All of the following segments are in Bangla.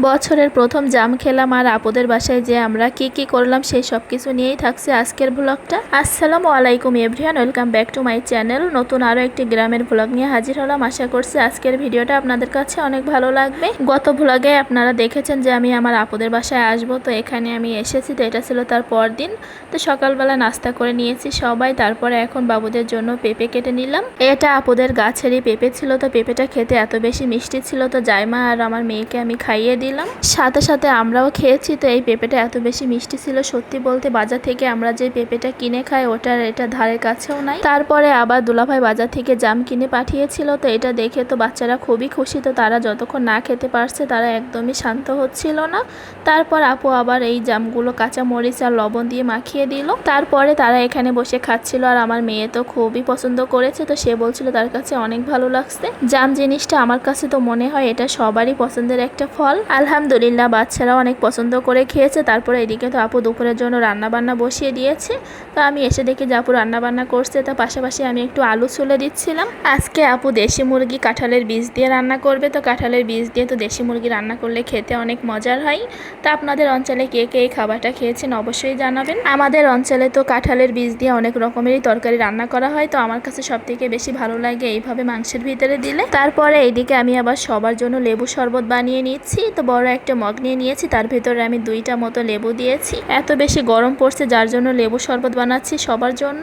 বছরের প্রথম জাম খেলাম আর আপুদের বাসায় যে আমরা কি করলাম সেই সব কিছু নিয়েই থাকছে আজকের ব্লগটা। আসসালামু আলাইকুম everyone, welcome back to my channel. নতুন আরও একটি গ্রামের ব্লগ নিয়ে হাজির হলাম। আশা করছি আজকের ভিডিওটা আপনাদের কাছে অনেক ভালো লাগবে। গত ব্লগে আপনারা দেখেছেন যে আমি আমার আপুদের বাসায় আসবো, তো এখানে আমি এসেছি। তো এটা ছিল তার পর দিন। তো সকালবেলা নাস্তা করে নিয়েছি সবাই, তারপরে এখন বাবুদের জন্য পেঁপে কেটে নিলাম। এটা আপুদের গাছেরই পেঁপে ছিল, তো পেঁপেটা খেতে এত বেশি মিষ্টি ছিল, তো জাইমা আর আমার মেয়েকে আমি খাইয়ে দিলাম, সাথে সাথে আমরাও খেয়েছি। তো এই পেঁপেটা এত বেশি মিষ্টি ছিল, সত্যি বলতে বাজার থেকে আমরা যে পেঁপেটা কিনে খাই ওটার এটা ধারে কাছেও নাই। তারপরে আবার দুলাভাই বাজার থেকে জাম কিনে পাঠিয়েছিল, তো এটা দেখে তো বাচ্চারা খুবই খুশি। তো তারা যতক্ষণ না খেতে পারছে তারা একদমই শান্ত হচ্ছিল না। তারপর আপু আবার এই জামগুলো কাঁচা মরিচ আর লবণ দিয়ে মাখিয়ে দিল। তারপরে তারা এখানে বসে খাচ্ছিল, আর আমার মেয়ে তো খুবই পছন্দ করেছে। তো সে বলছিল তার কাছে অনেক ভালো লাগছে জাম জিনিসটা। আমার কাছে তো মনে হয় এটা সবারই পছন্দের একটা ফল। আলহামদুলিল্লাহ বাচ্চারাও অনেক পছন্দ করে খেয়েছে। তারপরে এদিকে তো আপু দুপুরের জন্য রান্না বান্না বসিয়ে দিয়েছে। তো আমি এসে দেখি যে আপু রান্না বান্না করছে, তার পাশাপাশি আমি একটু আলু ছুলে দিচ্ছিলাম। আজকে আপু দেশি মুরগি কাঁঠালের বীজ দিয়ে রান্না করবে। তো কাঁঠালের বীজ দিয়ে তো দেশি মুরগি রান্না করলে খেতে অনেক মজার হয়। তা আপনাদের অঞ্চলে কে কে এই খাবারটা খেয়েছেন অবশ্যই জানাবেন। আমাদের অঞ্চলে তো কাঁঠালের বীজ দিয়ে অনেক রকমেরই তরকারি রান্না করা হয়। তো আমার কাছে সব থেকে বেশি ভালো লাগে এইভাবে মাংসের ভিতরে দিলে। তারপরে এইদিকে আমি আবার সবার জন্য লেবু শরবত বানিয়ে নিচ্ছি। তো বড় একটা মগ নিয়ে নিয়েছি, তার ভিতরে আমি 2টা মতো লেবু দিয়েছি। এত বেশি গরম পড়ছে যার জন্য লেবু শরবত বানাচ্ছি সবার জন্য।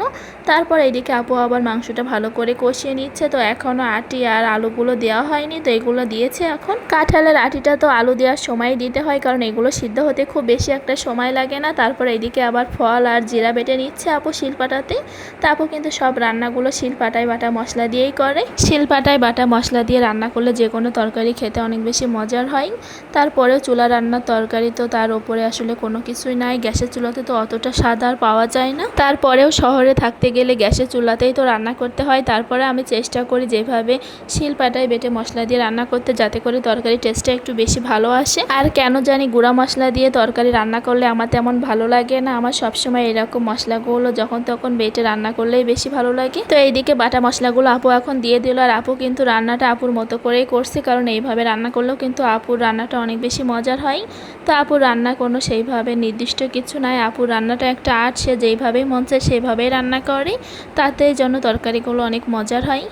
তারপর এইদিকে আপু আবার মাংসটা ভালো করে কষিয়ে নিচ্ছে। তো এখনও আটি আর আলুগুলো দেওয়া হয়নি, তো এগুলো দিয়েছে এখন। কাঁঠালের আটিটা তো আলু দেওয়ার সময় দিতে হয়, কারণ এগুলো সিদ্ধ হতে খুব বেশি একটা সময় লাগে না। তারপর এইদিকে আবার ফল আর জিরা বেটে নিচ্ছে আপু শিলপাটাতে। তা আপু কিন্তু সব রান্নাগুলো শিলপাটায় বাটা মশলা দিয়েই করে। শিলপাটায় বাটা মশলা দিয়ে রান্না করলে যে কোনো তরকারি খেতে অনেক বেশি মজার হয়। তারপরেও চুলা রান্নার তরকারি তো তার ওপরে আসলে কোনো কিছুই নাই। গ্যাসের চুলাতে তো অতটা স্বাদ আর পাওয়া যায় না। তারপরেও শহরে থাকতে গেলে গ্যাসের চুলাতেই তো রান্না করতে হয়। তারপরে আমি চেষ্টা করি যেভাবে শিলপাটায় বেটে মশলা দিয়ে রান্না করতে, যাতে করে তরকারি টেস্টটা একটু বেশি ভালো আসে। আর কেন জানি গুঁড়া মশলা দিয়ে তরকারি রান্না করলে আমার তেমন ভালো লাগে না। আমার সবসময় এরকম মশলাগুলো যখন তখন বেটে রান্না করলেই বেশি ভালো লাগে। তো এইদিকে বাটা মশলাগুলো আপু এখন দিয়ে দিল, আর আপু কিন্তু রান্নাটা আপুর মতো করেই করছে, কারণ এইভাবে রান্না করলেও কিন্তু আপুর রান্নাটা অনেক বেশি মজার হয়। তো আপুর রান্না কোনো সেইভাবে নির্দিষ্ট কিছু নাই। আপুর রান্নাটা একটা আর্ট, সে যেইভাবেই মন চায় সেইভাবেই রান্না করে, তাতে জন্য তরকারিগুলো অনেক মজার হয়।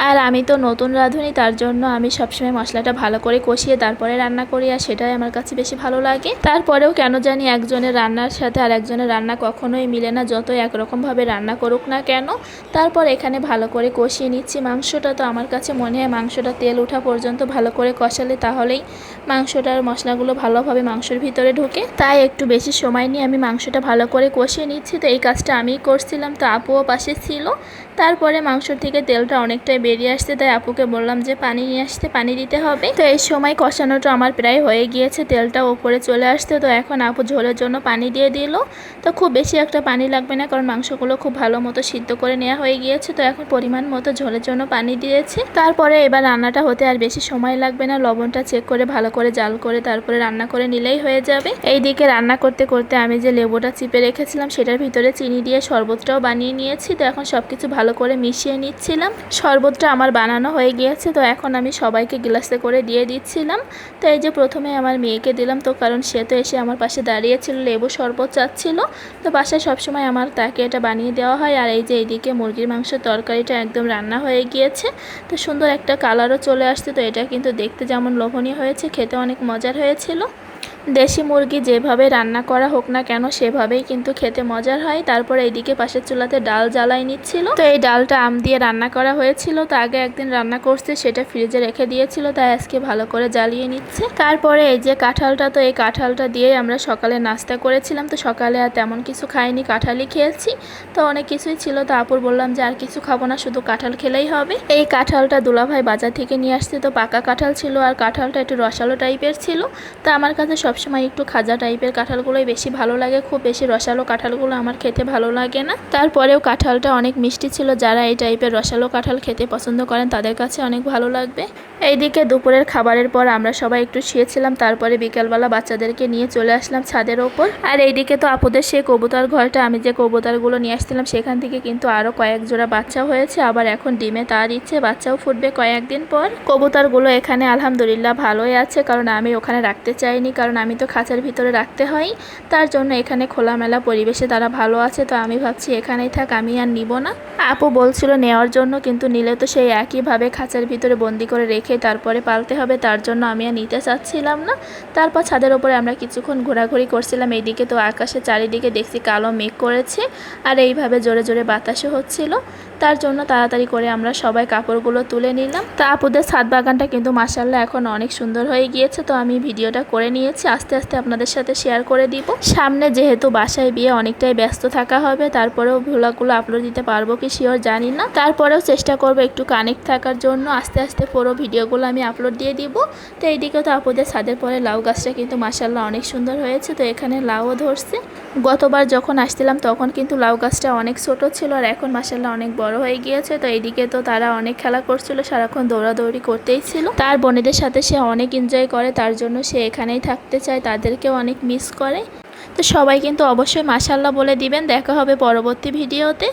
আর আমি তো নতুন রাঁধুনি, তার জন্য আমি সবসময় মশলাটা ভালো করে কষিয়ে তারপরে রান্না করি, আর সেটাই আমার কাছে বেশি ভালো লাগে। তারপরেও কেন জানি একজনের রান্নার সাথে আর একজনের রান্না কখনোই মিলে না, যতই একরকমভাবে রান্না করুক না কেন। তারপর এখানে ভালো করে কষিয়ে নিচ্ছি মাংসটা। তো আমার কাছে মনে হয় মাংসটা তেল ওঠা পর্যন্ত ভালো করে কষালে তাহলেই মাংসটার মশলাগুলো ভালোভাবে মাংসের ভিতরে ঢোকে। তাই একটু বেশি সময় নিয়ে আমি মাংসটা ভালো করে কষিয়ে নিচ্ছি। তো এই কাজটা আমিই করছিলাম, তো আপুও পাশে ছিল। তারপরে মাংস থেকে তেলটা অনেকটাই বেরিয়ে আসছে, তাই আপুকে বললাম যে পানি নিয়ে আসতে, পানি দিতে হবে। তো এই সময় কষানোটা আমার প্রায় হয়ে গিয়েছে, তেলটা উপরে চলে আসছে। তো এখন আপু ঝোলের জন্য পানি দিয়ে দিল। তো খুব বেশি একটা পানি লাগবে না, কারণ মাংসগুলো খুব ভালো মতো সিদ্ধ করে নেওয়া হয়ে গিয়েছে। তো এখন পরিমাণ মতো ঝোলের জন্য পানি দিয়েছে। তারপরে এবার রান্নাটা হতে আর বেশি সময় লাগবে না। লবণটা চেক করে ভালো করে জাল করে তারপরে রান্না করে নিলেই হয়ে যাবে। এইদিকে রান্না করতে করতে আমি যে লেবুটা চিপে রেখেছিলাম সেটার ভিতরে চিনি দিয়ে শরবতটাও বানিয়ে নিয়েছি। তো এখন সবকিছু ভালো করে মিশিয়ে নিচ্ছিলাম। শরবতটা আমার বানানো হয়ে গিয়েছে, তো এখন আমি সবাইকে গ্লাসে করে দিয়ে দিচ্ছিলাম। তো এই যে প্রথমে আমার মেয়েকে দিলাম, তো কারণ সে তো এসে আমার পাশে দাঁড়িয়েছিল, লেবু শরবত চাচ্ছিল। তো বাসায় সবসময় আমার তাকে এটা বানিয়ে দেওয়া হয়। আর এই যে এইদিকে মুরগির মাংসের তরকারিটা একদম রান্না হয়ে গিয়েছে। তো সুন্দর একটা কালারও চলে আসছে। তো এটা কিন্তু দেখতে যেমন লোভনীয় হয়েছে, খেতে অনেক মজার হয়েছিল। দেশি মুরগি যেভাবে রান্না করা হোক না কেন সেভাবেই কিন্তু খেতে মজার হয়। তারপর এইদিকে পাশের চুলাতে ডাল জ্বালাই নিচ্ছিল। তো এই ডালটা আম দিয়ে রান্না করা হয়েছিল, তো আগে একদিন রান্না করছে, সেটা ফ্রিজে রেখে দিয়েছিল, তাই আজকে ভালো করে জ্বালিয়ে নিচ্ছে। তারপরে এই যে কাঁঠালটা, তো এই কাঁঠালটা দিয়ে আমরা সকালে নাস্তা করেছিলাম। তো সকালে আর তেমন কিছু খাইনি, কাঁঠালই খেয়েছি। তো অনেক কিছুই ছিল, তো আপুর বললাম যে আর কিছু খাবো না, শুধু কাঁঠাল খেলেই হবে। এই কাঁঠালটা দুলাভাই বাজার থেকে নিয়ে আসছে। তো পাকা কাঁঠাল ছিল, আর কাঁঠালটা একটু রসালো টাইপের ছিল। তো আমার কাছে সবসময় একটু খাজা টাইপের কাঁঠালগুলোই বেশি ভালো লাগে, খুব বেশি রসালো কাঁঠালগুলো আমার খেতে ভালো লাগে না। তারপরেও কাঁঠালটা অনেক মিষ্টি ছিল, যারা এই টাইপের রসালো কাঁঠাল খেতে পছন্দ করেন তাদের কাছে অনেক ভালো লাগবে। এইদিকে দুপুরের খাবারের পর আমরা সবাই একটু শুয়েছিলাম, তারপরে বিকালবেলা বাচ্চাদেরকে নিয়ে চলে আসলাম ছাদের ওপর। আর এইদিকে তো আপুদের সেই কবুতর ঘরটা, আমি যে কবুতরগুলো নিয়ে আসছিলাম সেখান থেকে কিন্তু আরও কয়েক জোড়া বাচ্চা হয়েছে, আবার এখন ডিমে তার ইচ্ছে বাচ্চাও ফুটবে কয়েকদিন পর। কবুতরগুলো এখানে আলহামদুলিল্লাহ ভালোই আছে, কারণ আমি ওখানে রাখতে চাইনি, কারণ আমি তো খাঁচার ভিতরে রাখতে হয়, তার জন্য এখানে খোলামেলা পরিবেশে তারা ভালো আছে। তো আমি ভাবছি এখানেই থাক, আমি আর নিব না। আপু বলছিল নেওয়ার জন্য, কিন্তু নিলে তো সেই একইভাবে খাঁচার ভিতরে বন্দি করে রেখে তারপরে পালতে হবে, তার জন্য আমি আর নিতে চাচ্ছিলাম না। তারপর ছাদের ওপরে আমরা কিছুক্ষণ ঘোরাঘুরি করছিলাম। এইদিকে তো আকাশে চারিদিকে দেখছি কালো মেঘ করেছে, আর এইভাবে জোরে জোরে বাতাসও হচ্ছিল, তার জন্য তাড়াতাড়ি করে আমরা সবাই কাপড়গুলো তুলে নিলাম। তা আপুদের ছাদ বাগানটা কিন্তু মাশাআল্লাহ এখন অনেক সুন্দর হয়ে গিয়েছে। তো আমি ভিডিওটা করে নিয়েছি, আস্তে আস্তে আপনাদের সাথে শেয়ার করে দিব। সামনে যেহেতু বাসায় বিয়ে, অনেকটাই ব্যস্ত থাকা হবে, তারপরেও ভ্লগগুলো আপলোড দিতে পারবো কি শিওর জানি না, তারপরেও চেষ্টা করব একটু কানেক্ট থাকার জন্য। আস্তে আস্তে পুরো ভিডিওগুলো আমি আপলোড দিয়ে দিব। তো এইদিকে তো আপুদের ছাদের পরে লাউ গাছটা কিন্তু মাশাআল্লাহ অনেক সুন্দর হয়েছে, তো এখানে লাউও ধরছে। গতবার যখন আসছিলাম তখন কিন্তু লাউ গাছটা অনেক ছোট ছিল, আর এখন মাশাআল্লাহ অনেক বড় হয়ে গিয়েছে। তো এইদিকে তো তারা অনেক খেলা করছিল, সারাক্ষণ দৌড়াদৌড়ি করতেই ছিল। তার বোনেদের সাথে সে অনেক এনজয় করে, তার জন্য সে এখানেই থাকতে চায়, তাদেরকেও অনেক মিস করে। তো সবাই কিন্তু অবশ্যই মাশাআল্লাহ বলে দিবেন। দেখা হবে পরবর্তী ভিডিওতে।